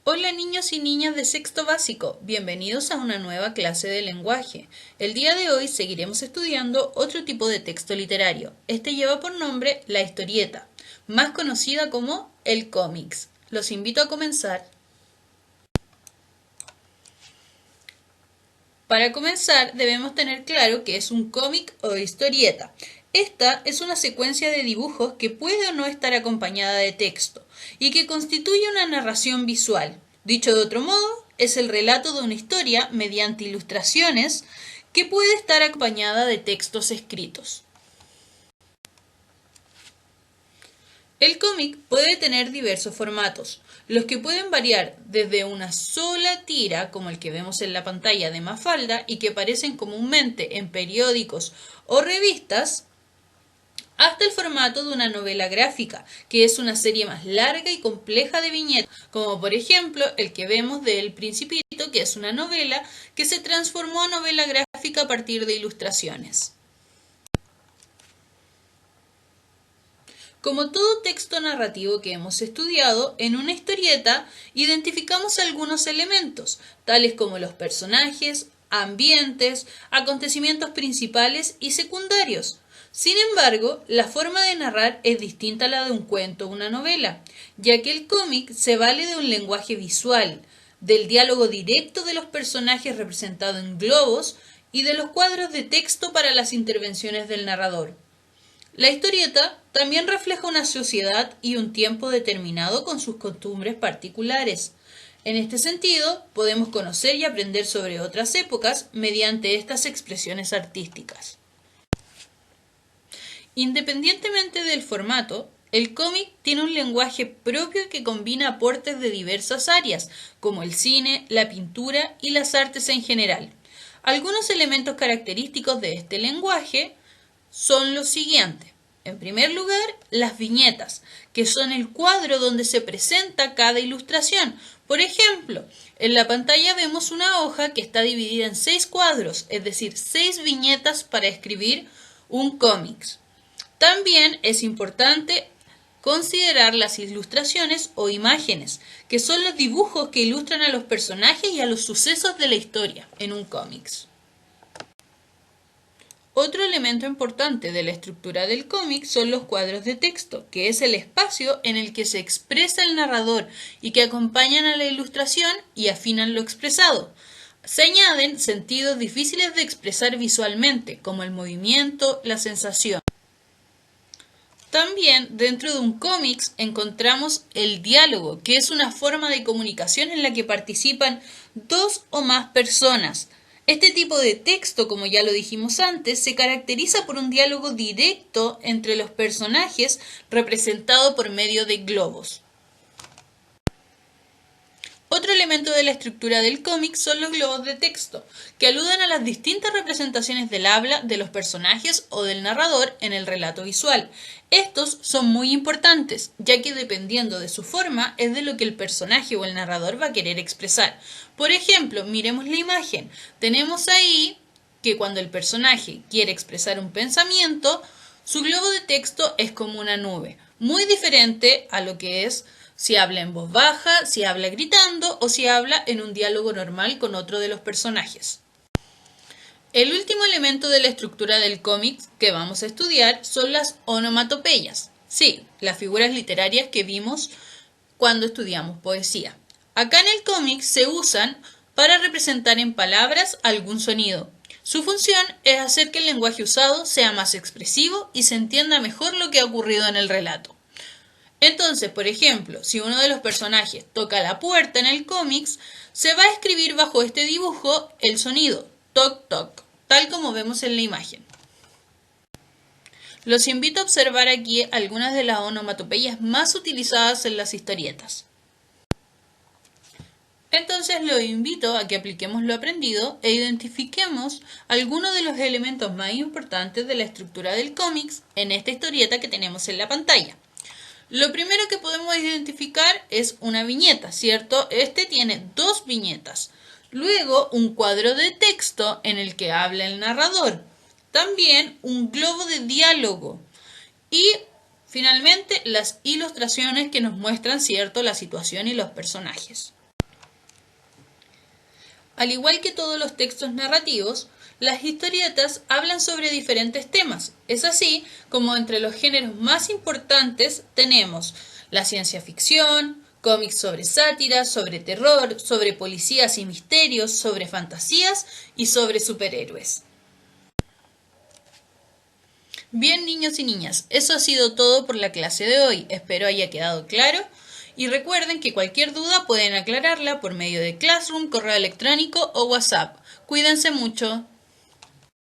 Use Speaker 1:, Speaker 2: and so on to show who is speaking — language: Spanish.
Speaker 1: Hola niños y niñas de sexto básico, bienvenidos a una nueva clase de lenguaje. El día de hoy seguiremos estudiando otro tipo de texto literario. Este lleva por nombre la historieta, más conocida como el cómics. Los invito a comenzar. Para comenzar, debemos tener claro qué es un cómic o historieta. Esta es una secuencia de dibujos que puede o no estar acompañada de texto y que constituye una narración visual. Dicho de otro modo, es el relato de una historia mediante ilustraciones que puede estar acompañada de textos escritos. El cómic puede tener diversos formatos, los que pueden variar desde una sola tira, como el que vemos en la pantalla de Mafalda y que aparecen comúnmente en periódicos o revistas, hasta el formato de una novela gráfica, que es una serie más larga y compleja de viñetas, como por ejemplo el que vemos de El Principito, que es una novela que se transformó a novela gráfica a partir de ilustraciones. Como todo texto narrativo que hemos estudiado, en una historieta identificamos algunos elementos, tales como los personajes, ambientes, acontecimientos principales y secundarios. Sin embargo, la forma de narrar es distinta a la de un cuento o una novela, ya que el cómic se vale de un lenguaje visual, del diálogo directo de los personajes representado en globos y de los cuadros de texto para las intervenciones del narrador. La historieta también refleja una sociedad y un tiempo determinado con sus costumbres particulares. En este sentido, podemos conocer y aprender sobre otras épocas mediante estas expresiones artísticas. Independientemente del formato, el cómic tiene un lenguaje propio que combina aportes de diversas áreas, como el cine, la pintura y las artes en general. Algunos elementos característicos de este lenguaje son los siguientes. En primer lugar, las viñetas, que son el cuadro donde se presenta cada ilustración. Por ejemplo, en la pantalla vemos una hoja que está dividida en 6 cuadros, es decir, 6 viñetas para escribir un cómic. También es importante considerar las ilustraciones o imágenes, que son los dibujos que ilustran a los personajes y a los sucesos de la historia en un cómic. Otro elemento importante de la estructura del cómic son los cuadros de texto, que es el espacio en el que se expresa el narrador y que acompañan a la ilustración y afinan lo expresado. Se añaden sentidos difíciles de expresar visualmente, como el movimiento, la sensación. También dentro de un cómic encontramos el diálogo, que es una forma de comunicación en la que participan dos o más personas. Este tipo de texto, como ya lo dijimos antes, se caracteriza por un diálogo directo entre los personajes representado por medio de globos. Otro elemento de la estructura del cómic son los globos de texto, que aluden a las distintas representaciones del habla de los personajes o del narrador en el relato visual. Estos son muy importantes, ya que dependiendo de su forma es de lo que el personaje o el narrador va a querer expresar. Por ejemplo, miremos la imagen. Tenemos ahí que cuando el personaje quiere expresar un pensamiento, su globo de texto es como una nube, muy diferente a lo que es si habla en voz baja, si habla gritando o si habla en un diálogo normal con otro de los personajes. El último elemento de la estructura del cómic que vamos a estudiar son las onomatopeyas. Sí, las figuras literarias que vimos cuando estudiamos poesía. Acá en el cómic se usan para representar en palabras algún sonido. Su función es hacer que el lenguaje usado sea más expresivo y se entienda mejor lo que ha ocurrido en el relato. Entonces, por ejemplo, si uno de los personajes toca la puerta en el cómic, se va a escribir bajo este dibujo el sonido toc toc, tal como vemos en la imagen. Los invito a observar aquí algunas de las onomatopeyas más utilizadas en las historietas. Entonces los invito a que apliquemos lo aprendido e identifiquemos algunos de los elementos más importantes de la estructura del cómic en esta historieta que tenemos en la pantalla. Lo primero que podemos identificar es una viñeta, ¿cierto? Este tiene 2 viñetas. Luego, un cuadro de texto en el que habla el narrador. También un globo de diálogo. Y, finalmente, las ilustraciones que nos muestran, ¿cierto?, la situación y los personajes. Al igual que todos los textos narrativos, las historietas hablan sobre diferentes temas. Es así como entre los géneros más importantes tenemos la ciencia ficción, cómics sobre sátira, sobre terror, sobre policías y misterios, sobre fantasías y sobre superhéroes. Bien, niños y niñas, eso ha sido todo por la clase de hoy. Espero haya quedado claro. Y recuerden que cualquier duda pueden aclararla por medio de Classroom, correo electrónico o WhatsApp. Cuídense mucho.